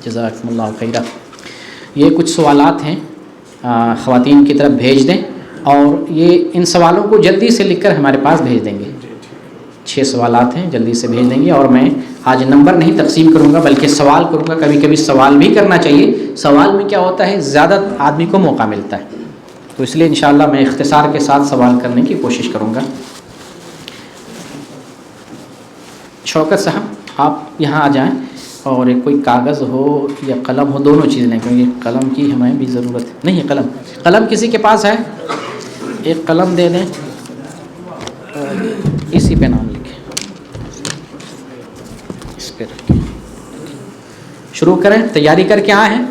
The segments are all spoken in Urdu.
جزاکم اللہ خیرہ۔ یہ کچھ سوالات ہیں، خواتین کی طرف بھیج دیں، اور یہ ان سوالوں کو جلدی سے لکھ کر ہمارے پاس بھیج دیں گے۔ 6 سوالات ہیں، جلدی سے بھیج دیں گے، اور میں آج نمبر نہیں تقسیم کروں گا بلکہ سوال کروں گا۔ کبھی کبھی سوال بھی کرنا چاہیے، سوال میں کیا ہوتا ہے زیادہ آدمی کو موقع ملتا ہے، تو اس لیے انشاءاللہ میں اختصار کے ساتھ سوال کرنے کی کوشش کروں گا۔ شوکت صاحب آپ یہاں آ جائیں، اور ایک کوئی کاغذ ہو یا قلم ہو، دونوں چیزیں لیں، کیونکہ قلم کی ہمیں بھی ضرورت نہیں ہے۔ قلم کسی کے پاس ہے؟ ایک قلم دے دیں، اسی پہ نام لکھیں، اس پہ رکھیں۔ شروع کریں، تیاری کر کے آئے ہیں؟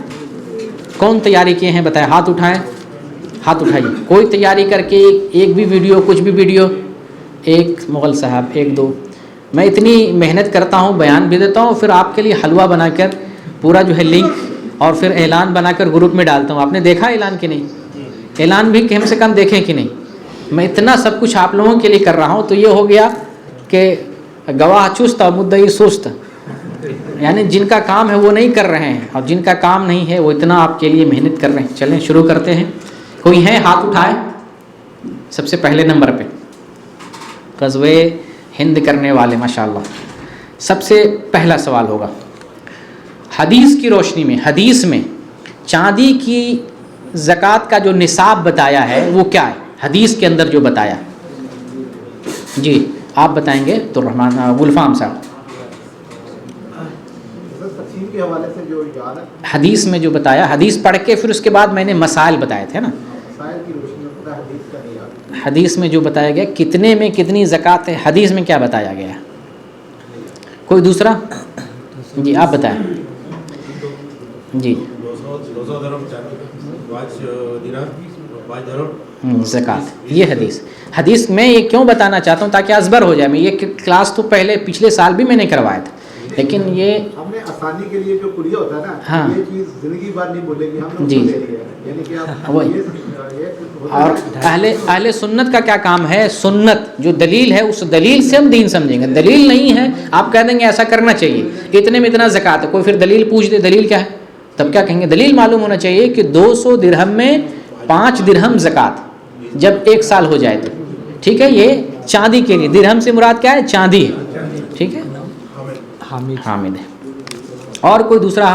کون تیاری کیے ہیں بتائیں، ہاتھ اٹھائیں، ہاتھ اٹھائیے۔ کوئی تیاری کر کے ایک بھی ویڈیو، کچھ بھی ویڈیو؟ ایک مغل صاحب، ایک دو۔ میں اتنی محنت کرتا ہوں، بیان بھی دیتا ہوں، پھر آپ کے لیے حلوہ بنا کر پورا جو ہے لنک، اور پھر اعلان بنا کر گروپ میں ڈالتا ہوں۔ آپ نے دیکھا اعلان کہ نہیں؟ اعلان بھی کم سے کم دیکھیں کہ نہیں؟ میں اتنا سب کچھ آپ لوگوں کے لیے کر رہا ہوں، تو یہ ہو گیا کہ گواہ چست اور مدعی سست، یعنی جن کا کام ہے وہ نہیں کر رہے ہیں، اور جن کا کام نہیں ہے وہ اتنا آپ کے لیے محنت کر رہے ہیں۔ چلیں شروع کرتے ہیں۔ کوئی ہے ہاتھ اٹھائے؟ سب سے پہلے نمبر پہ غزوہ ہند کرنے والے، ماشاءاللہ۔ سب سے پہلا سوال ہوگا، حدیث کی روشنی میں، حدیث میں چاندی کی زکوٰۃ کا جو نصاب بتایا ہے وہ کیا ہے؟ حدیث کے اندر جو بتایا، جی آپ بتائیں گے تو رحمان گلفام صاحب۔ حدیث میں جو بتایا، حدیث پڑھ کے پھر اس کے بعد میں نے مسائل بتائے تھے نا، حدیث میں جو بتایا گیا کتنے میں کتنی زکوٰۃ ہے، حدیث میں کیا بتایا گیا؟ کوئی دوسرا؟ جی آپ بتائیں۔ جی زکوٰۃ، یہ حدیث میں یہ کیوں بتانا چاہتا ہوں تاکہ ازبر ہو جائے۔ میں یہ کلاس تو پہلے پچھلے سال بھی میں نے کروایا تھا، لیکن یہ ہم نے آسانی کے لیے جو کلیہ ہوتا ہے نا، ہاں یہ چیز زندگی بھر نہیں بولیں گے ہم، جی، یعنی کہ وہی۔ اور اہل سنت کا کیا کام ہے؟ سنت جو دلیل ہے اس دلیل سے ہم دین سمجھیں گے۔ دلیل نہیں ہے آپ کہہ دیں گے ایسا کرنا چاہیے، اتنے میں اتنا زکوٰۃ ہے، کوئی پھر دلیل پوچھ دے دلیل کیا ہے، تب کیا کہیں گے؟ دلیل معلوم ہونا چاہیے کہ 200 درہم میں 5 درہم زکوٰۃ جب 1 سال ہو جائے تو، ٹھیک ہے۔ یہ چاندی کے لیے، درہم سے مراد کیا ہے؟ چاندی ہے، ٹھیک ہے، حامد ہے۔ اور کوئی دوسرا؟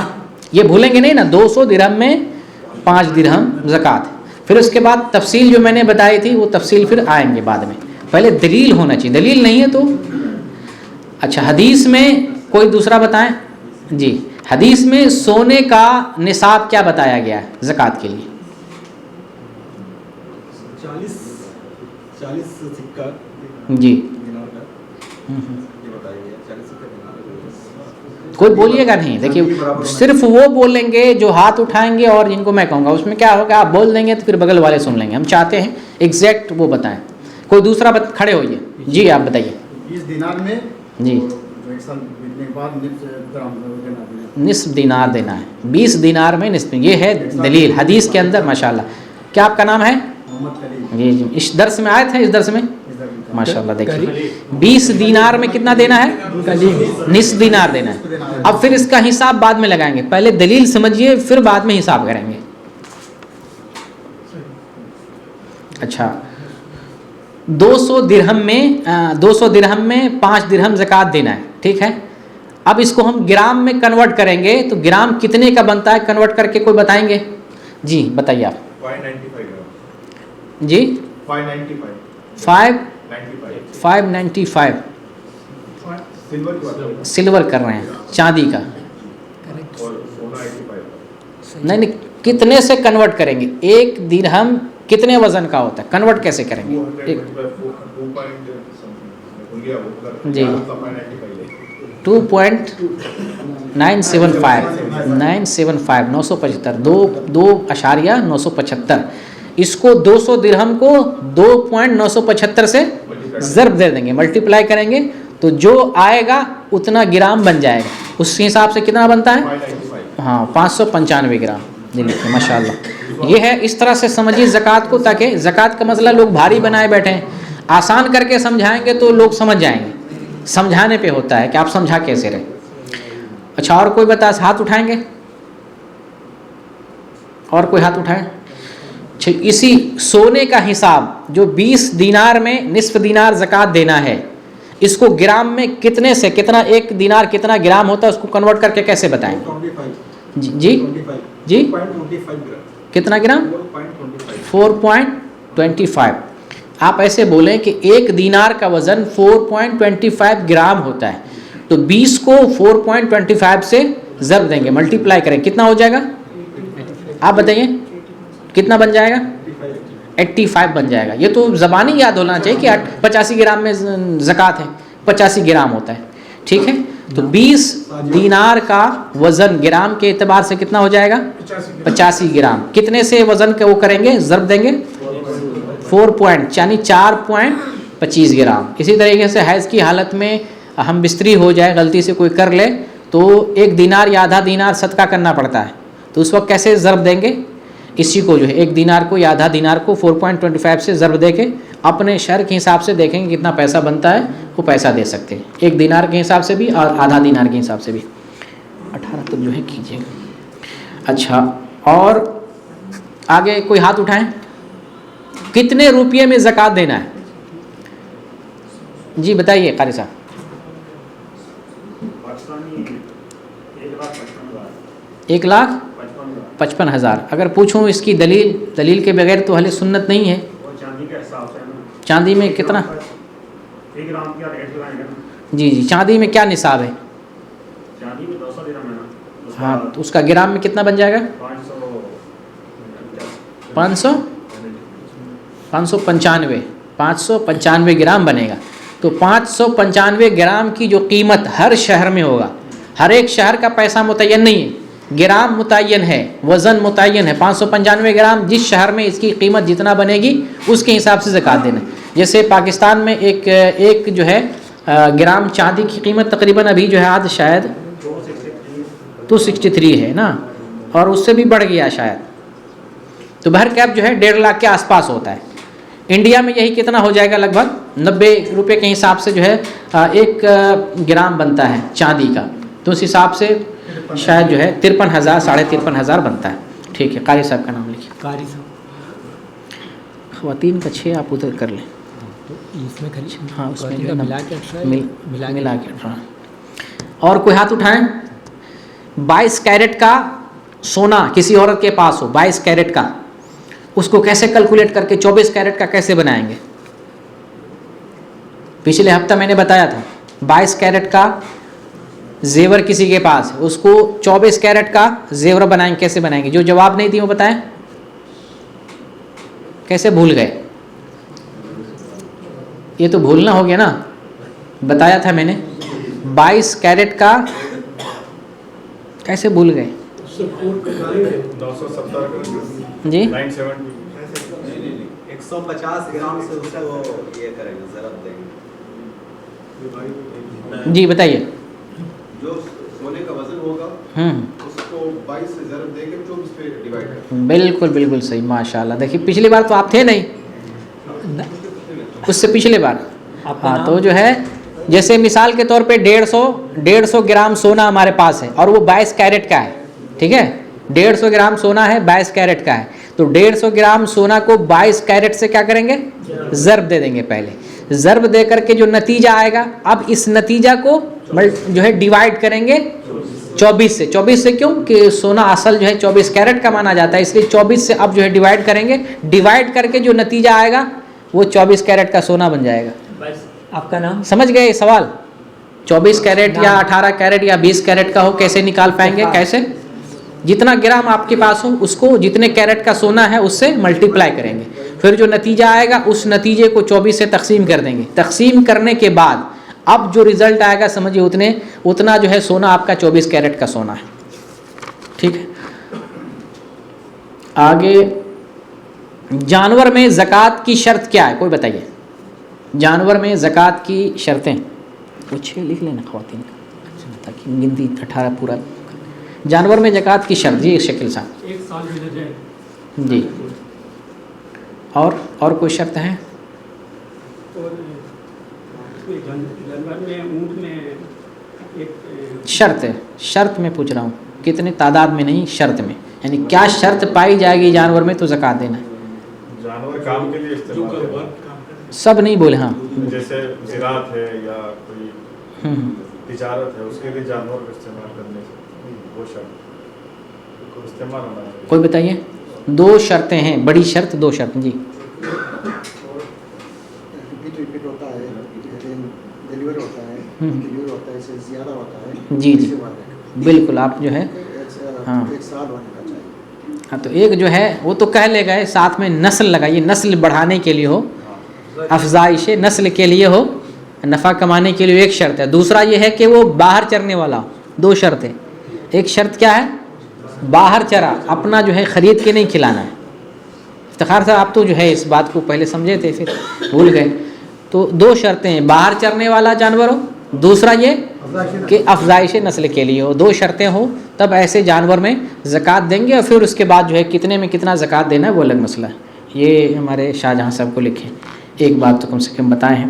یہ بھولیں گے نہیں نا، 200 درہم میں 5 درہم زکوٰۃ۔ پھر اس کے بعد تفصیل جو میں نے بتائی تھی وہ تفصیل پھر آئیں گے بعد میں، پہلے دلیل ہونا چاہیے، دلیل نہیں ہے تو اچھا۔ حدیث میں کوئی دوسرا بتائیں جی، حدیث میں سونے کا نصاب کیا بتایا گیا ہے زکوٰۃ کے لیے؟ 40 سکہ جی، کوئی بولیے گا نہیں، دیکھیے صرف وہ بولیں گے جو ہاتھ اٹھائیں گے، اور جن کو میں کہوں گا اس میں کیا ہوگا، آپ بول دیں گے تو پھر بغل والے سن لیں گے۔ ہم چاہتے ہیں ایگزیکٹ وہ بتائیں۔ کوئی دوسرا کھڑے ہوئیے، جی آپ بتائیے۔ 20 دینار میں جی نصف دینار دینا ہے، 20 دینار میں نصف، یہ ہے دلیل حدیث کے اندر، ماشاءاللہ۔ کیا آپ کا نام ہے؟ جی جی، اس درس میں آئے تھے، اس درس میں ماشاءاللہ۔ دیکھیے 20 دینار میں کتنا دینا ہے؟ نصف دینار دینا ہے۔ اب پھر اس کا حساب بعد میں لگائیں گے، پہلے دلیل سمجھیے پھر بعد میں حساب کریں گے۔ اچھا، 200 درہم میں 5 درہم زکوٰۃ دینا ہے، ٹھیک ہے۔ اب اس کو ہم گرام میں کنورٹ کریں گے تو گرام کتنے کا بنتا ہے کنورٹ کر کے، کوئی بتائیں گے؟ جی بتائیے آپ۔ 595 جی، 595 سلور کر رہے ہیں، چاندی کا نہیں نہیں، کتنے سے کنورٹ کریں گے؟ 1 درہم کتنے وزن کا ہوتا ہے، کنورٹ کیسے کریں گے؟ جی 975 2.975 اس کو 200 درہم کو 2.975 سے ضرب دے دیں گے، ملٹیپلائی کریں گے تو جو آئے گا اتنا گرام بن جائے گا۔ اس کے حساب سے کتنا بنتا ہے؟ ہاں 595 گرام۔ جی لکھیں ماشاءاللہ۔ یہ ہے، اس طرح سے سمجھیے زکوٰۃ کو، تاکہ زکوٰۃ کا مسئلہ لوگ بھاری بنائے بیٹھے ہیں، آسان کر کے سمجھائیں گے تو لوگ سمجھ جائیں گے، سمجھانے پہ ہوتا ہے کہ آپ سمجھا کیسے رہے۔ اچھا اور کوئی بتا، ہاتھ اٹھائیں گے؟ اور کوئی ہاتھ اٹھائے؟ اسی سونے کا حساب جو 20 دینار میں نصف دینار زکوٰۃ دینا ہے، اس کو گرام میں کتنے سے کتنا، ایک دینار کتنا گرام ہوتا ہے اس کو کنورٹ کر کے کیسے بتائیں؟ 25 جی 25 جی 4.25 گرام کتنا گرام؟ 4.25 4.25۔ آپ ایسے بولیں کہ ایک دینار کا وزن 4.25 گرام ہوتا ہے، تو 20 کو 4.25 سے ضرب دیں گے، ملٹیپلائی کریں، کتنا ہو جائے گا؟ آپ بتائیے کتنا بن جائے گا؟ 85 بن جائے گا۔ یہ تو زبانی یاد ہونا چاہیے کہ 85 گرام میں زکوٰۃ ہے، 85 گرام ہوتا ہے، ٹھیک ہے؟ تو 20 دینار کا وزن گرام کے اعتبار سے کتنا ہو جائے گا؟ 85 گرام۔ کتنے سے وزن کا وہ کریں گے، ضرب دیں گے؟ 4.25 گرام۔ اسی طریقے سے حیض کی حالت میں ہم بستری ہو جائے، غلطی سے کوئی کر لے تو 1 دینار یا آدھا دینار صدقہ کرنا پڑتا ہے، تو اس وقت کیسے ضرب دیں گے؟ اسی کو جو ہے 1 دینار کو یا آدھا دینار کو 4.25 سے ضرب دے کے اپنے شہر کے حساب سے دیکھیں گے کتنا پیسہ بنتا ہے، وہ پیسہ دے سکتے ہیں، 1 دینار کے حساب سے بھی اور آدھا دینار کے حساب سے بھی۔ 18 تک جو ہے کیجیے گا۔ اچھا، اور آگے کوئی ہاتھ اٹھائیں؟ کتنے روپیے میں زکوٰۃ دینا ہے؟ جی بتائیے قاری صاحب۔ 1,55,000۔ اگر پوچھوں اس کی دلیل کے بغیر تو اہل سنت نہیں ہے۔ چاندی میں کتنا؟ جی جی، چاندی میں کیا نصاب ہے؟ ہاں، تو اس کا گرام میں کتنا بن جائے گا؟ 595 گرام بنے گا۔ تو 595 گرام کی جو قیمت ہر شہر میں ہوگا، ہر ایک شہر کا پیسہ متعین نہیں ہے، گرام متعین ہے، وزن متعین ہے۔ 595 گرام جس شہر میں اس کی قیمت جتنا بنے گی اس کے حساب سے زکوٰۃ دینا ہے۔ جیسے پاکستان میں ایک جو ہے گرام چاندی کی قیمت تقریباً ابھی جو ہے آج شاید 263 ہے نا، اور اس سے بھی بڑھ گیا شاید، تو بہر کیپ جو ہے 1.5 لاکھ کے آس پاس ہوتا ہے۔ انڈیا میں یہی کتنا ہو جائے گا، لگ بھگ 90 روپے کے حساب سے جو ہے 1 گرام بنتا ہے چاندی کا، تو اس حساب سے شاید جو ہے 53,000 53,500 بنتا ہے۔ ٹھیک ہے، قاری صاحب کا نام لکھیے۔ قاری صاحب، خواتین کا 6 آپ ادھر کر لیں۔ تو اس میں خالی ہاں، اس میں ملا کے 18 ملا کے 18۔ اور کوئی ہاتھ اٹھائیں؟ 22 کیرٹ کا سونا کسی عورت کے پاس ہو، 22 کیرٹ کا، اس کو کیسے کیلکولیٹ کر کے 24 کیرٹ کا کیسے بنائیں گے؟ پچھلے ہفتہ میں نے بتایا تھا 22 کیرٹ کا زیور کسی کے پاس ہے، اس کو 24 کیرٹ کا زیور بنائیں، کیسے بنائیں گے؟ جو جواب نہیں دی وہ بتائیں، کیسے بھول گئے؟ یہ تو بھولنا ہو گیا نا، بتایا تھا میں نے 22 کیرٹ کا، کیسے بھول گئے؟ 970 جی 150 گرام سے اس کو یہ کریں گے، ضرب دیں گے۔ جی بتائیے۔ جو سونے کا وزن ہوگا اس کو 22 سے ضرب دے کے 24 پہ ڈیوائڈ کریں۔ بالکل بالکل صحیح، ماشاءاللہ۔ دیکھیے پچھلی بار تو آپ تھے نہیں، اس سے پچھلے بار، ہاں، تو جو ہے جیسے مثال کے طور پہ 150 گرام سونا ہمارے پاس ہے اور وہ 22 کیرٹ کا ہے، ٹھیک ہے؟ 150 گرام سونا ہے، 22 کیرٹ کا ہے، تو 150 گرام سونا کو 22 کیرٹ سے کیا کریں گے؟ ضرب دے دیں گے۔ پہلے ضرب دے کر کے جو نتیجہ آئے گا، اب اس نتیجہ کو جو ہے ڈیوائڈ کریں گے 24 سے۔ 24 سے کیوں کہ سونا اصل جو ہے 24 کیرٹ کا مانا جاتا ہے، اس لیے 24 سے اب جو ہے ڈیوائڈ کریں گے، ڈیوائڈ کر کے جو نتیجہ آئے گا وہ 24 کیرٹ کا سونا بن جائے گا۔ آپ کا نام؟ سمجھ گئے سوال؟ 24 کیرٹ یا 18 کیرٹ یا 20 کیرٹ کا ہو، کیسے نکال پائیں گے؟ کیسے؟ جتنا گرام آپ کے پاس ہو اس کو جتنے کیرٹ کا سونا ہے اس سے ملٹیپلائی کریں گے، پھر جو نتیجہ آئے گا اس نتیجے کو 24 سے تقسیم کر دیں گے۔ تقسیم کرنے کے بعد اب جو رزلٹ آئے گا سمجھیے اتنا جو ہے سونا آپ کا 24 کیرٹ کا سونا ہے، ٹھیک ہے؟ آگے جانور میں زکوٰۃ کی شرط کیا ہے، کوئی بتائیے؟ جانور میں زکوٰۃ کی شرطیں وہ 6 لکھ لینا خواتین کا، تاکہ گنتی 18 پورا۔ جانور میں زکوٰۃ کی شرط، جی شکیل صاحب۔ 1 سال میں جائے جی، اور کوئی شرط ہے؟ اور جانور میں اونٹ میں ایک شرط میں پوچھ رہا ہوں، کتنے تعداد میں نہیں، شرط میں یعنی کیا شرط پائی جائے گی جانور میں تو زکوٰۃ دینا ہے. جانور کام کے لیے استعمال کرتے ہیں. سب نہیں بولے ہاں جیسے زراعت ہے یا کوئی تجارت ہے اس کے لیے جانور کو استعمال کرنے سے وہ شرط کو استعمال ہونا چاہیے. کوئی بتائیے. 2 شرطیں ہیں, بڑی شرط 2 شرط. جی ریپیٹ ہوتا ہے, ڈیلیور ہوتا ہے, ڈیلیور ہوتا ہے, اس سے زیادہ ہوتا ہے. جی جی بالکل. آپ جو ہے ہاں ایک سال ہونے کا چاہیے. ہاں تو ایک جو ہے وہ تو کہہ لے گئے, ساتھ میں نسل لگائیے, نسل بڑھانے کے لیے ہو, افزائش نسل کے لیے ہو, نفع کمانے کے لیے ایک شرط ہے. دوسرا یہ ہے کہ وہ باہر چرنے والا. 2 شرطیں. ایک شرط کیا ہے, باہر چرا, اپنا جو ہے خرید کے نہیں کھلانا ہے. افتخار صاحب آپ تو جو ہے اس بات کو پہلے سمجھے تھے پھر بھول گئے. تو 2 شرطیں ہیں, باہر چرنے والا جانور ہو, دوسرا یہ کہ افزائش نسل کے لیے ہو. 2 شرطیں ہو تب ایسے جانور میں زکوٰۃ دیں گے. اور پھر اس کے بعد جو ہے کتنے میں کتنا زکوٰۃ دینا ہے وہ الگ مسئلہ ہے. یہ ہمارے شاہ جہاں صاحب کو لکھیں. ایک بات تو کم سے کم بتائے ہیں.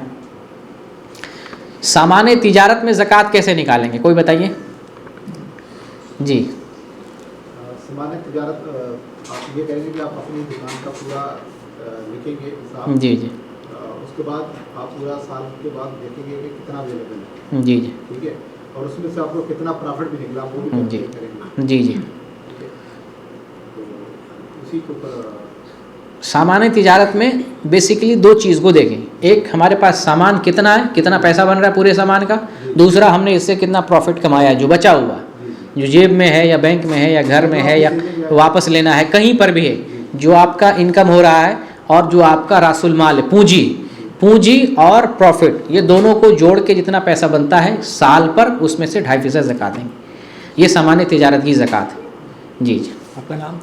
سامان تجارت میں زکوٰۃ کیسے نکالیں گے, کوئی بتائیے. جی سامان تجارت آپ یہ کہیں گے کہ آپ اپنی دکان کا پورا لکھیں گے حساب. جی جی اس کے بعد آپ پورا سال کے بعد دیکھیں گے کہ کتنا اویلیبل ہے. جی جی ٹھیک ہے, اور اس میں سے آپ کو کتنا پرافٹ بھی نکلا وہ بھی جی کریں گے. جی جی. ٹھیک ہے, تو اسی کے اوپر سامان تجارت میں بیسیکلی 2 چیز کو دیکھیں. ایک ہمارے پاس سامان کتنا ہے, کتنا پیسہ بن رہا ہے پورے سامان کا. دوسرا ہم نے اس سے کتنا پروفٹ کمایا ہے, جو بچا ہوا, جو جیب میں ہے یا بینک میں ہے یا گھر میں ہے یا واپس لینا ہے, کہیں پر بھی ہے, جو آپ کا انکم ہو رہا ہے اور جو آپ کا راس المال ہے, پونجی اور پروفٹ, یہ دونوں کو جوڑ کے جتنا پیسہ بنتا ہے سال پر اس میں سے 2.5% زکوٰۃ دیں گے. یہ سامان تجارت کی زکوٰۃ ہے. جی جی. آپ کا نام؟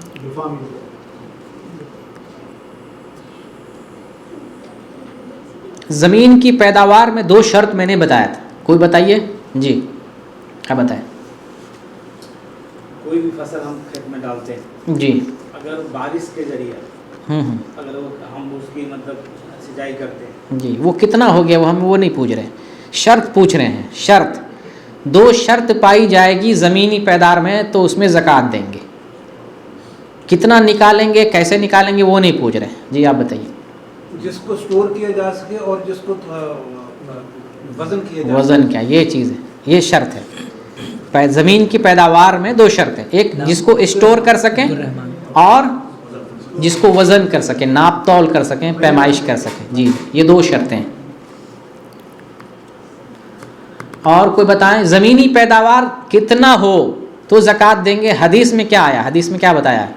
زمین کی پیداوار میں 2 شرط میں نے بتایا تھا, کوئی بتائیے. جی کیا بتائیں. کوئی بھی فصل ہم کھیت میں ڈالتے ہیں, جی اگر بارش کے ذریعے اگر ہم اس کی مطلب سینچائی کرتے ہیں, جی وہ کتنا ہو گیا, وہ ہم وہ نہیں پوچھ رہے, شرط پوچھ رہے ہیں. شرط 2 شرط پائی جائے گی زمینی پیدار میں تو اس میں زکوٰۃ دیں گے. کتنا نکالیں گے, کیسے نکالیں گے وہ نہیں پوچھ رہے. جی آپ بتائیے. جس کو سٹور کیا جا سکے اور جس کو وزن کیا جا سکے. وزن کیا, یہ چیز ہے, یہ شرط ہے. زمین کی پیداوار میں 2 شرطیں, ایک جس کو اسٹور کر سکیں اور جس کو وزن کر سکیں, ناپ تول کر سکیں, پیمائش کر سکیں. جی یہ 2 شرطیں ہیں. اور کوئی بتائیں زمینی پیداوار کتنا ہو تو زکوٰۃ دیں گے. حدیث میں کیا آیا, حدیث میں کیا بتایا ہے,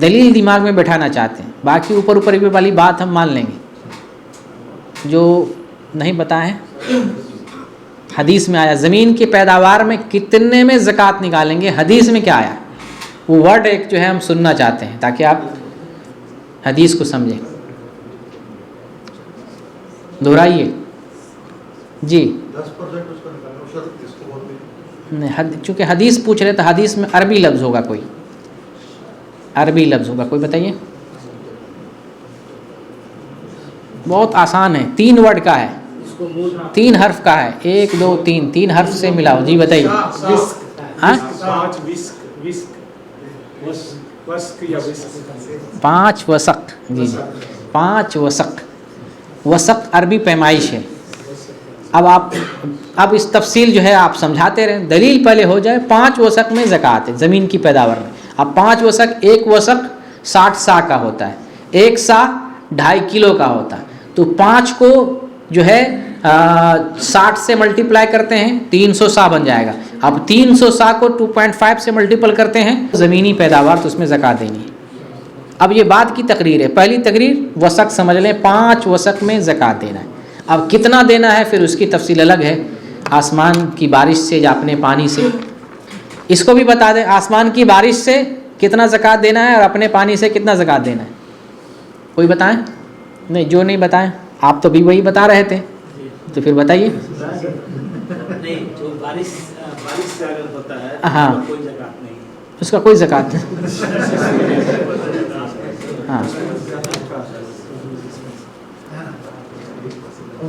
دلیل دماغ میں بٹھانا چاہتے ہیں, باقی اوپر والی بات ہم مان لیں گے. جو نہیں بتائیں حدیث میں آیا زمین کی پیداوار میں کتنے میں زکوٰۃ نکالیں گے, حدیث میں کیا آیا, وہ ورڈ ایک جو ہے ہم سننا چاہتے ہیں تاکہ آپ حدیث کو سمجھیں. دہرائیے. جی 10% اس کا نکالنا شرط کس کو بولتے ہیں. چونکہ حدیث پوچھ رہے تو حدیث میں عربی لفظ ہوگا, کوئی عربی لفظ ہوگا, کوئی بتائیے. بہت آسان ہے, 3 ورڈ کا ہے, 3 حرف کا ہے, 1 2 3, 3 حرف سے ملاؤ. جی بتائیے. ہاں 5 وسق. جی جی 5 وسق. وسق عربی پیمائش ہے. اب اس تفصیل جو ہے آپ سمجھاتے رہیں, دلیل پہلے ہو جائے. 5 وسق میں زکوٰۃ ہے زمین کی پیداوار میں. اب 5 وسق, 1 وسق 60 سا کا ہوتا ہے, 1 سا 2.5 کلو کا ہوتا ہے. تو 5 کو جو ہے 60 سے ملٹیپلائی کرتے ہیں 300 سا بن جائے گا. اب 300 سا کو 2.5 سے ملٹیپل کرتے ہیں زمینی پیداوار, تو اس میں زکوٰۃ دینی ہے. اب یہ بعد کی تقریر ہے, پہلی تقریر وسق سمجھ لیں, 5 وسق میں زکوٰۃ دینا ہے. اب کتنا دینا ہے پھر اس کی تفصیل الگ ہے, آسمان کی بارش سے یا اپنے پانی سے. اس کو بھی بتا دیں آسمان کی بارش سے کتنا زکوٰۃ دینا ہے اور اپنے پانی سے کتنا زکوٰۃ دینا ہے. کوئی بتائیں. نہیں, جو نہیں بتائیں, آپ تو بھی وہی بتا رہے تھے, تو پھر بتائیے. نہیں جو بارش سے اگر ہوتا ہے ہاں کوئی زکوٰۃ نہیں, اس کا کوئی زکوٰۃ نہیں. ہاں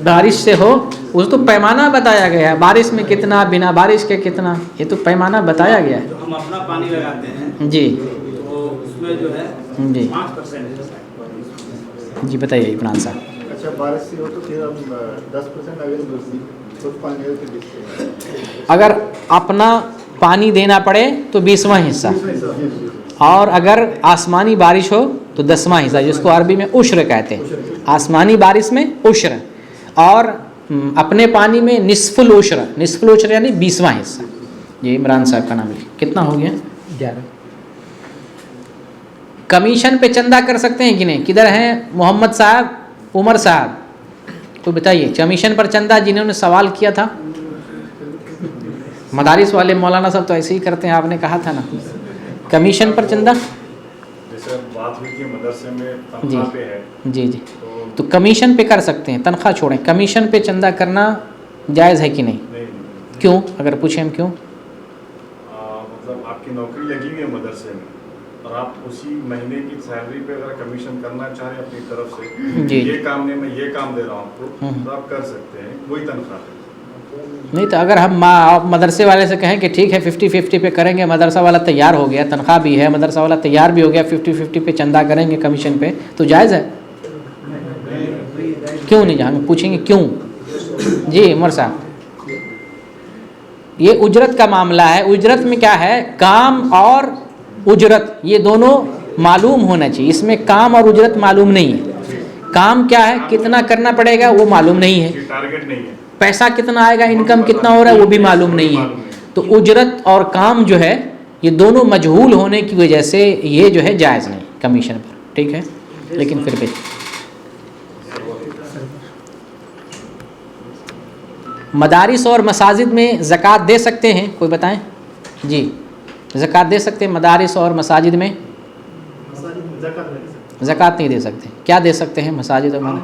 بارش سے ہو وہ تو پیمانہ بتایا گیا ہے، بارش میں کتنا، بنا بارش کے کتنا، یہ تو پیمانہ بتایا گیا ہے. جو ہم اپنا پانی لگاتے ہیں جی تو اس میں جو ہے جی 5% جی بتائیے عمران صاحب. اچھا بارش سے ہو تو پھر ہم 10% اگر خود پانی ہے تو 20%. اگر اپنا پانی دینا پڑے تو 20واں حصہ، اور اگر آسمانی بارش ہو تو 10واں حصہ، جس کو عربی میں عشر کہتے ہیں. آسمانی بارش میں عشر، اور اپنے پانی میں نصف العشر. نصف العشر یعنی 20واں حصہ. جی عمران صاحب کا نام لکھیں. کتنا ہو گیا؟ 11. کمیشن پہ چندہ کر سکتے ہیں کہ نہیں؟ کدھر ہیں محمد صاحب، عمر صاحب؟ تو بتائیے کمیشن پر چندہ جنہوں نے سوال کیا تھا. مدارس والے مولانا صاحب تو ایسے ہی کرتے ہیں، آپ نے کہا تھا نا. کمیشن پر چندہ جیسے بات ہوئی کہ مدرسے میں جی تنخواہ پہ ہے جی جی تو کمیشن پہ کر سکتے ہیں. تنخواہ چھوڑیں، کمیشن پہ چندہ کرنا جائز ہے کہ نہیں؟ نہیں، کیوں؟ اگر پوچھیں ہم کیوں؟ مطلب آپ کی نوکری لگی ہوئی ہے مدرسے میں، اور آپ اسی مہینے کی سیلری پہ اگر کمیشن کرنا چاہیں اپنی طرف سے، جی یہ کام نہیں میں یہ کام دے رہا ہوں آپ کو، تو آپ کر سکتے ہیں، وہی تنخواہ ہے. نہیں تو اگر ہم آپ مدرسے والے سے کہیں کہ ٹھیک ہے 50-50 پہ کریں گے، مدرسہ والا تیار ہو گیا، تنخواہ بھی ہے، مدرسہ والا تیار بھی ہو گیا، 50-50 پہ چندہ کریں گے کمیشن پہ، تو جائز ہے؟ کیوں نہیں؟ ہم پوچھیں گے کیوں. جی عمر صاحب، یہ اجرت کا معاملہ ہے. اجرت میں کیا ہے؟ کام اور اجرت یہ دونوں معلوم ہونا چاہیے. اس میں کام اور اجرت معلوم نہیں ہے. کام کیا ہے، کتنا کرنا پڑے گا وہ معلوم نہیں ہے. ٹارگیٹ نہیں ہے. پیسہ کتنا آئے گا، انکم کتنا ہو رہا ہے وہ بھی معلوم نہیں ہے. تو اجرت اور کام جو ہے یہ دونوں مجہول ہونے کی وجہ سے یہ جو ہے جائز نہیں کمیشن پر. ٹھیک ہے، لیکن پھر بھی مدارس اور مساجد میں زکوٰۃ دے سکتے ہیں؟ کوئی بتائیں. جی زکوٰۃ دے سکتے ہیں مدارس اور مساجد میں؟ زکوٰۃ نہیں دے سکتے. کیا دے سکتے ہیں مساجد اور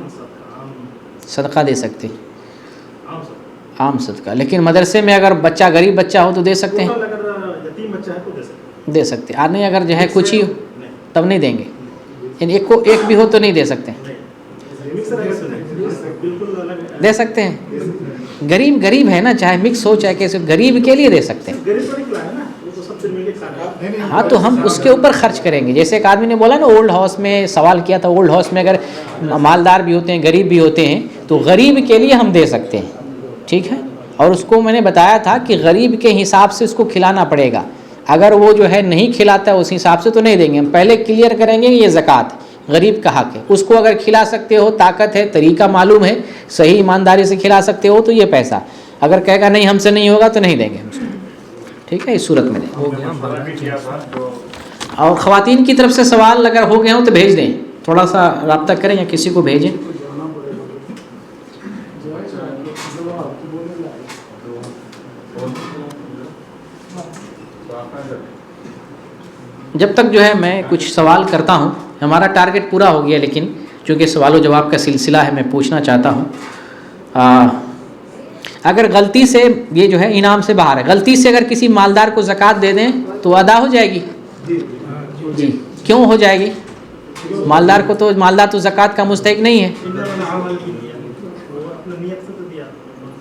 صدقہ دے سکتے ہیں، عام صدقہ. لیکن مدرسے میں اگر بچہ غریب بچہ ہو تو دے سکتے ہیں؟ دے سکتے. اور نہیں اگر جو ہے کچھ ہی ہو تب نہیں دیں گے، یعنی ایک بھی ہو تو نہیں دے سکتے. دے سکتے ہیں. غریب ہے نا، چاہے مکس ہو چاہے کیسے، غریب کے لیے دے سکتے ہیں. ہاں تو ہم اس کے اوپر خرچ کریں گے. جیسے ایک آدمی نے بولا نا اولڈ ہاؤس میں سوال کیا تھا، اولڈ ہاؤس میں اگر مالدار بھی ہوتے ہیں غریب بھی ہوتے ہیں تو غریب کے لیے ہم دے سکتے ہیں. ٹھیک ہے، اور اس کو میں نے بتایا تھا کہ غریب کے حساب سے اس کو کھلانا پڑے گا. اگر وہ جو ہے نہیں کھلاتا ہے اس حساب سے تو نہیں دیں گے. ہم پہلے کلیئر کریں گے یہ زکوٰۃ غریب کا حق ہے. اس کو اگر کھلا سکتے ہو، طاقت ہے، طریقہ معلوم ہے، صحیح ایمانداری سے کھلا سکتے ہو تو یہ پیسہ. اگر کہے گا نہیں ہم سے نہیں ہوگا تو نہیں دیں گے ہم سے. ٹھیک ہے، اس صورت میں دیں. اور خواتین کی طرف سے سوال اگر ہو گئے ہوں تو بھیج دیں، تھوڑا سا رابطہ کریں یا کسی کو بھیجیں. جب تک جو ہے میں کچھ سوال کرتا ہوں، ہمارا ٹارگٹ پورا ہو گیا، لیکن چونکہ سوال و جواب کا سلسلہ ہے میں پوچھنا چاہتا ہوں. اگر غلطی سے یہ جو ہے انعام سے باہر ہے، غلطی سے اگر کسی مالدار کو زکوٰۃ دے دیں تو ادا ہو جائے گی؟ جی کیوں ہو جائے گی؟ مالدار تو زکوٰۃ کا مستحق نہیں ہے.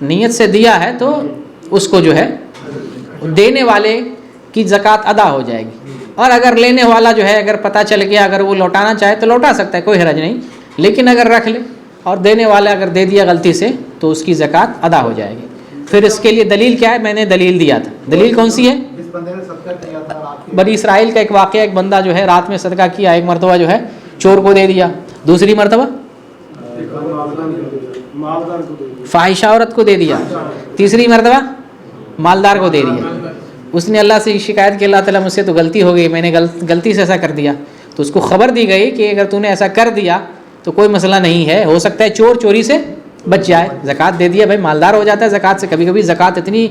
نیت سے دیا ہے تو اس کو جو ہے دینے والے کی زکوٰۃ ادا ہو جائے گی. اور اگر لینے والا جو ہے اگر پتہ چل گیا اگر وہ لوٹانا چاہے تو لوٹا سکتا ہے، کوئی حرج نہیں. لیکن اگر رکھ لے اور دینے والا اگر دے دیا غلطی سے تو اس کی زکوٰۃ ادا ہو جائے گی. پھر اس کے لیے دلیل کیا ہے؟ میں نے دلیل دیا تھا. دلیل کون سی ہے؟ بنی اسرائیل کا ایک واقعہ، ایک بندہ جو ہے رات میں صدقہ کیا، ایک مرتبہ جو ہے چور کو دے دیا، دوسری مرتبہ فاحشہ عورت کو دے دیا، تیسری مرتبہ مالدار کو دے دیا. اس نے اللہ سے شکایت کی، اللہ تعالیٰ مجھ سے تو غلطی ہو گئی، میں نے غلطی سے ایسا کر دیا. تو اس کو خبر دی گئی کہ اگر تو نے ایسا کر دیا تو کوئی مسئلہ نہیں ہے، ہو سکتا ہے چور چوری سے بچ جائے. زکوٰۃ دے دیا، بھائی مالدار ہو جاتا ہے زکوٰۃ سے. کبھی کبھی زکوٰۃ اتنی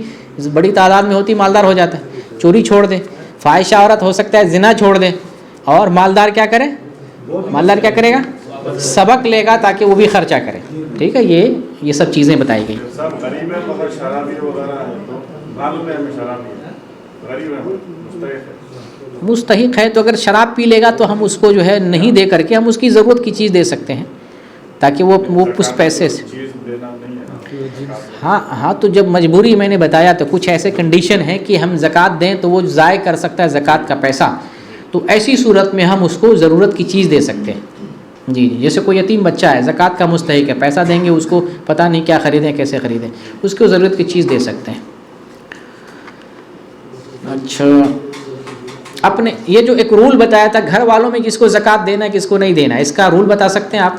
بڑی تعداد میں ہوتی مالدار ہو جاتا ہے. چوری چھوڑ دے، فاحشہ عورت ہو سکتا ہے زنا چھوڑ دے. اور مالدار کیا کرے؟ مالدار کیا کرے گا؟ سبق لے گا تاکہ وہ بھی خرچہ کرے. ٹھیک ہے، یہ سب چیزیں بتائی گئی. مستحق ہے تو اگر شراب پی لے گا تو ہم اس کو جو ہے نہیں دے کر کے ہم اس کی ضرورت کی چیز دے سکتے ہیں تاکہ وہ اس پیسے سے. ہاں تو جب مجبوری میں نے بتایا تو کچھ ایسے کنڈیشن ہیں کہ ہم زکوٰۃ دیں تو وہ ضائع کر سکتا ہے زکوٰۃ کا پیسہ، تو ایسی صورت میں ہم اس کو ضرورت کی چیز دے سکتے ہیں۔ جی جیسے کوئی یتیم بچہ ہے، زکوٰۃ کا مستحق ہے، پیسہ دیں گے اس کو پتہ نہیں کیا خریدیں کیسے خریدیں، اس کو ضرورت کی چیز دے سکتے ہیں۔ اچھا، اپنے یہ جو ایک رول بتایا تھا گھر والوں میں کس کو زکوٰۃ دینا ہے کس کو نہیں دینا ہے، اس کا رول بتا سکتے ہیں آپ؟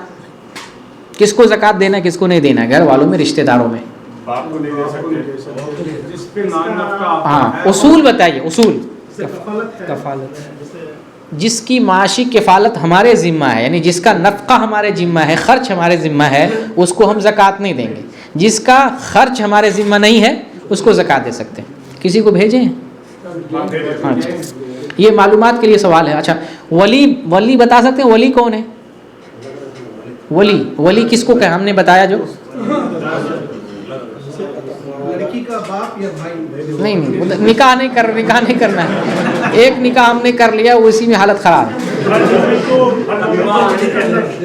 کس کو زکوٰۃ دینا ہے کس کو نہیں دینا ہے گھر والوں میں، رشتہ داروں میں؟ باپ کو نہیں دے سکتے، جس پہ نفقہ ہاں اصول بتائیے، اصول۔ کفالت جس کی معاشی کفالت ہمارے ذمہ ہے، یعنی جس کا نفقہ ہمارے ذمہ ہے، خرچ ہمارے ذمہ ہے، اس کو ہم زکوٰۃ نہیں دیں گے۔ جس کا خرچ ہمارے ذمہ نہیں ہے اس کو زکوٰۃ دے سکتے ہیں۔ کسی کو بھیجیں؟ اچھا، یہ معلومات کے لیے سوال ہے۔ اچھا، ولی بتا سکتے ہیں ولی کون ہے؟ ولی کس کو کہ ہم نے بتایا جو لڑکی کا باپ یا بھائی؟ نہیں نکاح نہیں کرنا ہے، ایک نکاح ہم نے کر لیا اسی میں حالت خراب ہے۔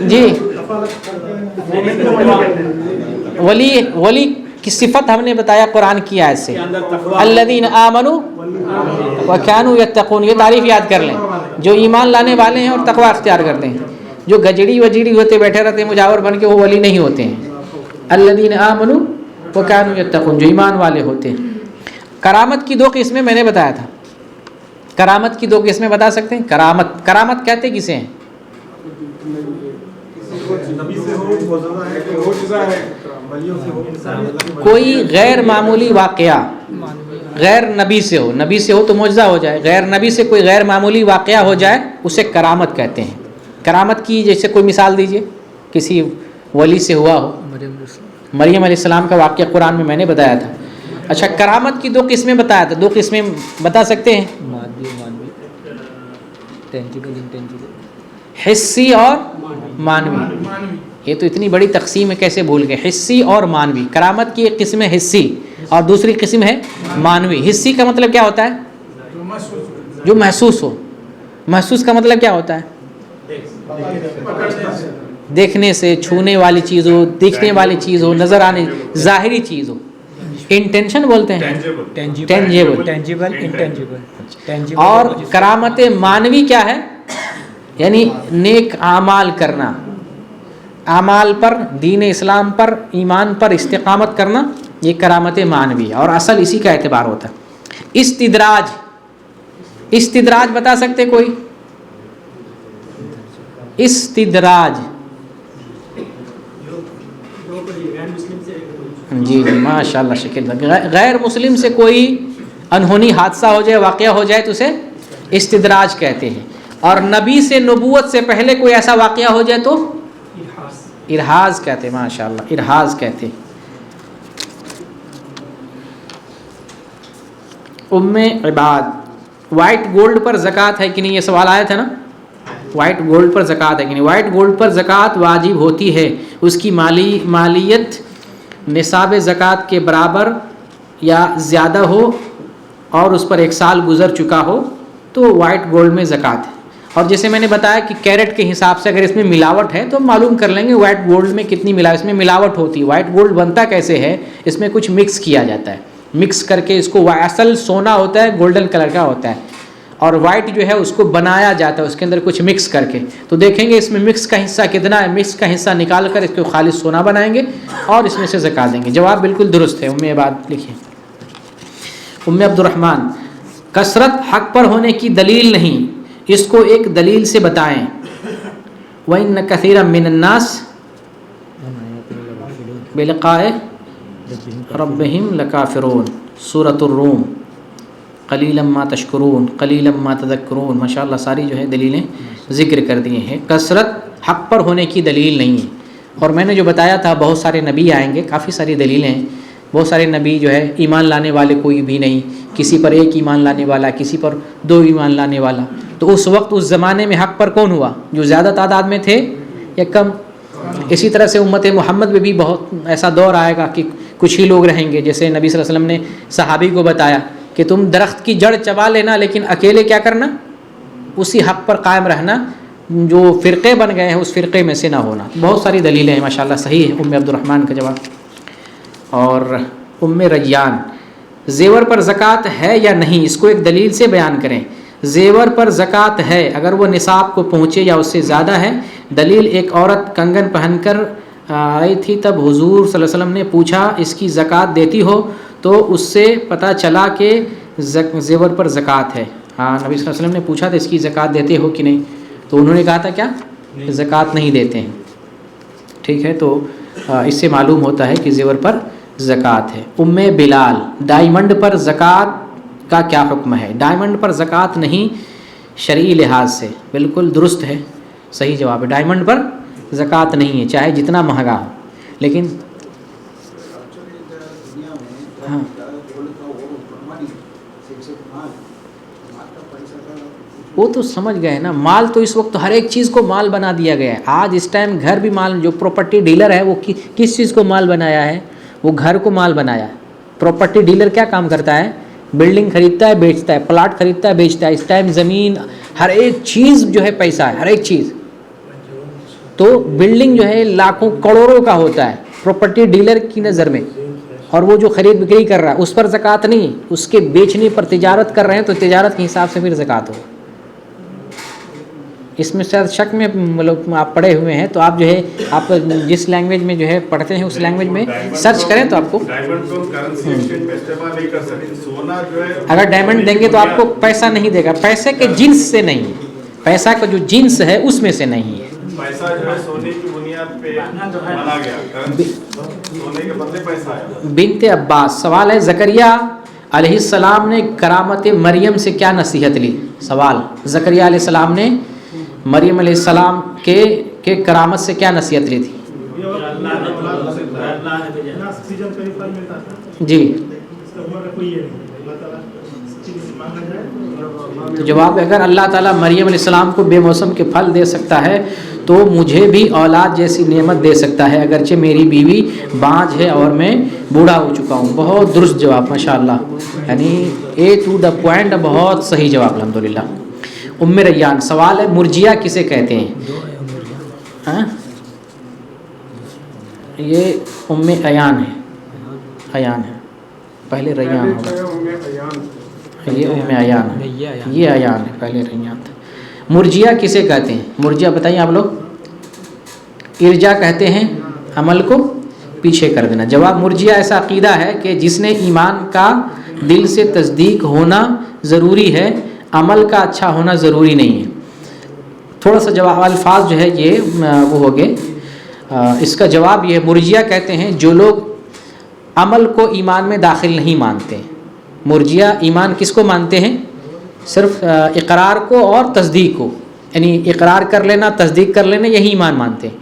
جی، ولی کی صفت ہم نے بتایا قرآن کی آیت سے، الذین آمنوا وکانوا یتقون، یہ تعریف یاد کر لیں، جو ایمان لانے والے ہیں اور تقوی اختیار کرتے ہیں۔ جو گجڑی وجیڑی ہوتے بیٹھے رہتے ہیں مجاور بن کے وہ ولی نہیں ہوتے ہیں۔ الذین آمنوا وکانوا یتقون، جو ایمان والے ہوتے ہیں۔ کرامت کی دو قسمیں میں نے بتایا تھا، کرامت کی دو قسمیں بتا سکتے ہیں؟ کرامت کہتے کسے ہیں؟ کوئی غیر معمولی واقعہ، غیر نبی سے ہو، نبی سے ہو تو معجزہ ہو جائے، غیر نبی سے کوئی غیر معمولی واقعہ ہو جائے اسے کرامت کہتے ہیں۔ کرامت کی جیسے کوئی مثال دیجئے، کسی ولی سے ہوا ہو۔ مریم علیہ السلام کا واقعہ قرآن میں نے بتایا تھا۔ اچھا، کرامت کی دو قسمیں بتایا تھا، دو قسمیں بتا سکتے ہیں؟ حسی اور مانوی۔ یہ تو اتنی بڑی تقسیم ہے، کیسے بھول گئے؟ حسی اور مانوی۔ کرامت کی ایک قسم ہے حسی اور دوسری قسم ہے مانوی۔ حسی کا مطلب کیا ہوتا ہے؟ جو محسوس ہو۔ محسوس کا مطلب کیا ہوتا ہے؟ دیکھنے سے، چھونے والی چیز ہو، دیکھنے والی چیز ہو، نظر آنے، ظاہری چیز ہو۔ انٹینشن بولتے ہیں، ٹینجیبل۔ اور کرامت مانوی کیا ہے؟ یعنی نیک اعمال کرنا، اعمال پر، دین اسلام پر، ایمان پر استقامت کرنا، یہ کرامت مانوی ہے، اور اصل اسی کا اعتبار ہوتا ہے۔ استدراج بتا سکتے کوئی؟ استدراج، جی ماشاء اللہ، شکل غیر مسلم سے کوئی انہونی حادثہ ہو جائے، واقعہ ہو جائے تو اسے استدراج کہتے ہیں، اور نبی سے، نبوت سے پہلے کوئی ایسا واقعہ ہو جائے تو ارحاز کہتے ہیں۔ ماشاء اللہ، ارحاز کہتے ہیں۔ عباد، وائٹ گولڈ پر زکوٰۃ ہے کہ نہیں؟ یہ سوال آیا تھا نا، وائٹ گولڈ پر زکوٰۃ ہے کہ نہیں؟ وائٹ گولڈ پر زکوٰۃ واجب ہوتی ہے، اس کی مالیت نصاب زکوٰۃ کے برابر یا زیادہ ہو اور اس پر 1 سال گزر چکا ہو تو وائٹ گولڈ میں زکوٰۃ ہے۔ اور جیسے میں نے بتایا کہ کیرٹ کے حساب سے اگر اس میں ملاوٹ ہے تو ہم معلوم کر لیں گے وائٹ گولڈ میں کتنی اس میں ملاوٹ ہوتی ہے۔ وائٹ گولڈ بنتا کیسے ہے؟ اس میں کچھ مکس کیا جاتا ہے، مکس کر کے اس کو، اصل سونا ہوتا ہے گولڈن کلر کا ہوتا ہے، اور وائٹ جو ہے اس کو بنایا جاتا ہے اس کے اندر کچھ مکس کر کے۔ تو دیکھیں گے اس میں مکس کا حصہ کتنا ہے، مکس کا حصہ نکال کر اس کو خالص سونا بنائیں گے اور اس میں سے زکوٰۃ دیں گے۔ جواب بالکل درست ہے۔ عباد لکھیں، عبد الرحمن، کثرت حق پر ہونے کی دلیل نہیں، اس کو ایک دلیل سے بتائیں۔ وَإِنَّ كَثِيرًا مِّنَ النَّاسِ بِلِقَاءِ رَبِّهِمْ لَكَافِرُونَ، سورۃ الروم، قلیلا ما تشکرون، قلیلا ما تذکرون۔ ماشاءاللہ ساری جو ہے دلیلیں ذکر کر دیے ہیں۔ کثرت حق پر ہونے کی دلیل نہیں ہے، اور میں نے جو بتایا تھا بہت سارے نبی آئیں گے، کافی ساری دلیلیں ہیں۔ بہت سارے نبی جو ہے ایمان لانے والے کوئی بھی نہیں، کسی پر 1 ایمان لانے والا، کسی پر 2 ایمان لانے والا۔ تو اس وقت اس زمانے میں حق پر کون ہوا؟ جو زیادہ تعداد میں تھے یا کم؟ اسی طرح سے امت محمد میں بھی بہت ایسا دور آئے گا کہ کچھ ہی لوگ رہیں گے، جیسے نبی صلی اللہ علیہ وسلم نے صحابی کو بتایا کہ تم درخت کی جڑ چبا لینا لیکن اکیلے کیا کرنا؟ اسی حق پر قائم رہنا، جو فرقے بن گئے ہیں اس فرقے میں سے نہ ہونا۔ بہت ساری دلیلیں ہیں، ماشاءاللہ صحیح ہے عبد الرحمن کا جواب۔ اور ام ریان، زیور پر زکوٰۃ ہے یا نہیں، اس کو ایک دلیل سے بیان کریں۔ زیور پر زکوٰۃ ہے اگر وہ نصاب کو پہنچے یا اس سے زیادہ ہے۔ دلیل، ایک عورت کنگن پہن کر آئی تھی، تب حضور صلی اللہ علیہ وسلم نے پوچھا اس کی زکوٰۃ دیتی ہو، تو اس سے پتہ چلا کہ زیور پر زکوٰۃ ہے۔ ہاں، نبی صلی اللہ علیہ وسلم نے پوچھا تھا اس کی زکوٰۃ دیتے ہو کہ نہیں، تو انہوں نے کہا تھا کیا، زکوٰۃ نہیں دیتے ہیں۔ ٹھیک ہے، تو اس سے معلوم ہوتا ہے کہ زیور پر زکوٰۃ ہے۔ ام بلال، ڈائمنڈ پر زکوٰۃ کا کیا حکم ہے؟ ڈائمنڈ پر زکوٰۃ نہیں، شرعی لحاظ سے بالکل درست ہے، صحیح جواب ہے، ڈائمنڈ پر زکوٰۃ نہیں ہے چاہے جتنا مہنگا ہو، لیکن ہاں وہ تو سمجھ گئے نا، مال تو اس وقت ہر ایک چیز کو مال بنا دیا گیا ہے۔ آج اس ٹائم گھر بھی مال، جو پراپرٹی ڈیلر ہے وہ کس چیز کو مال بنایا ہے؟ وہ گھر کو مال بنایا ہے۔ پراپرٹی ڈیلر کیا کام کرتا ہے؟ بلڈنگ خریدتا ہے بیچتا ہے، پلاٹ خریدتا ہے بیچتا ہے۔ اس ٹائم زمین، ہر ایک چیز جو ہے پیسہ ہے، ہر ایک چیز۔ تو بلڈنگ جو ہے لاکھوں کروڑوں کا ہوتا ہے پراپرٹی ڈیلر کی نظر میں، اور وہ جو خرید بکری کر رہا ہے اس پر زکوٰۃ نہیں، اس کے بیچنے پر تجارت کر رہے ہیں تو تجارت کے حساب سے پھر زکوٰۃ ہو۔ اس میں شاید شک میں مطلب آپ پڑھے ہوئے ہیں، تو آپ جو ہے آپ جس لینگویج میں جو ہے پڑھتے ہیں اس لینگویج میں سرچ کریں تو آپ کو، ڈائمنڈ کو کرنسی ایکسچینج میں استعمال نہیں کر سکتے۔ سونا جو ہے اگر ڈائمنڈ دیں گے تو آپ کو پیسہ نہیں دے گا، پیسے کے جنس سے نہیں، پیسہ کا جو جنس ہے اس میں سے نہیں ہے۔ پیسہ جو ہے سونے کی بنیاد پہ بنا گیا، کرنسی سونے کے بدلے پیسہ آیا۔ بنت عباس، سوال ہے زکریا علیہ السلام نے کرامت مریم سے کیا نصیحت لی؟ سوال، زکریا علیہ السلام نے مریم علیہ السلام کے کرامت سے کیا نصیحت لی تھی؟ جی، تو جواب ہے اگر اللہ تعالیٰ مریم علیہ السلام کو بے موسم کے پھل دے سکتا ہے تو مجھے بھی اولاد جیسی نعمت دے سکتا ہے، اگرچہ میری بیوی بانجھ ہے اور میں بوڑھا ہو چکا ہوں۔ بہت درست جواب، ماشاءاللہ، یعنی اے ٹو دا پوائنٹ، بہت صحیح جواب الحمدللہ۔ ام ریان، سوال ہے مرجیہ کسے کہتے ہیں؟ ہاں، یہ ام ایان ہے، ایان ہے، پہلے ریان ہوگا، یہ ام ایان ہے، یہ ایان ہے، پہلے ریان تھا۔ مرجیہ کسے کہتے ہیں؟ مرجیہ بتائیے آپ لوگ۔ ارجا کہتے ہیں عمل کو پیچھے کر دینا۔ جواب، مرجیہ ایسا عقیدہ ہے کہ جس نے ایمان کا دل سے تصدیق ہونا ضروری ہے، عمل کا اچھا ہونا ضروری نہیں ہے۔ تھوڑا سا جواب، الفاظ جو ہے یہ وہ ہو گئے۔ اس کا جواب یہ، مرجیہ کہتے ہیں جو لوگ عمل کو ایمان میں داخل نہیں مانتے۔ مرجیہ ایمان کس کو مانتے ہیں؟ صرف اقرار کو اور تصدیق کو، یعنی اقرار کر لینا، تصدیق کر لینا، یہی ایمان مانتے ہیں۔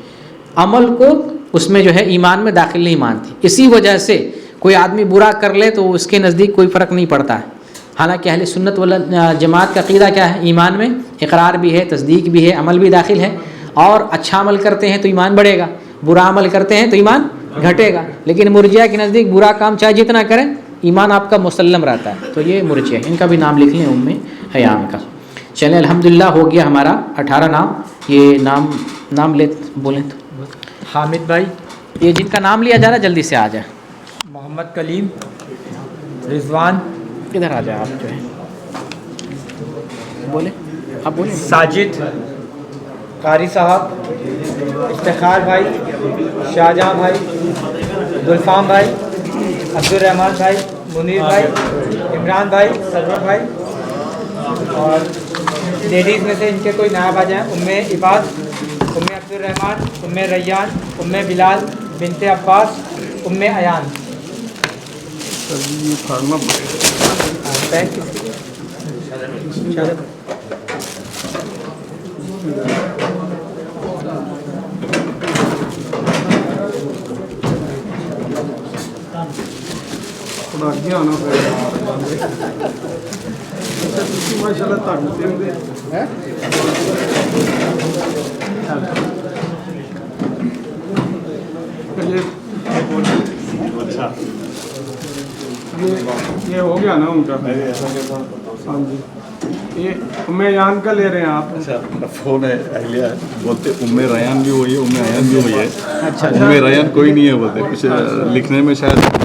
عمل کو اس میں جو ہے ایمان میں داخل نہیں مانتے۔ اسی وجہ سے کوئی آدمی برا کر لے تو اس کے نزدیک کوئی فرق نہیں پڑتا ہے۔ حالانکہ اہل سنت والجماعت کا عقیدہ کیا ہے؟ ایمان میں اقرار بھی ہے، تصدیق بھی ہے، عمل بھی داخل ہے، اور اچھا عمل کرتے ہیں تو ایمان بڑھے گا، برا عمل کرتے ہیں تو ایمان گھٹے گا۔ لیکن مرجیہ کے نزدیک برا کام چاہے جتنا کریں، ایمان آپ کا مسلم رہتا ہے، تو یہ مرجیہ، ان کا بھی نام لکھ لیں، ام ایان کا۔ چلیں الحمدللہ ہو گیا ہمارا 18 نام۔ یہ نام لے بولیں تو حامد بھائی، یہ جن کا نام لیا جا رہا ہے جلدی سے آ جائیں، محمد کلیم، رضوان، ادھر آ جائیں آپ، جو ہے بولیں، آپ بولیں۔ ساجد، قاری صاحب، افتخار بھائی، شاہجہاں بھائی، گلفام بھائی، عبد الرحمان بھائی، منیر بھائی، عمران بھائی، سرور بھائی، اور لیڈیز میں سے ان کے کوئی نائب آ جائیں۔ ام عباد، ام عبد الرحمان، ام ریان، ام بلال بنت عباس، ام ایان۔ اچھا، یہ ہو گیا نا ان کا؟ ہاں جی، یہ ام ایان کا لے رہے ہیں آپ؟ اچھا، فون ہے اہلیہ بولتے ام ریان بھی وہی ہے، ام ایان بھی وہی ہے، ام ریان کوئی نہیں ہے بولتے، کچھ لکھنے میں شاید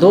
2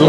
2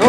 2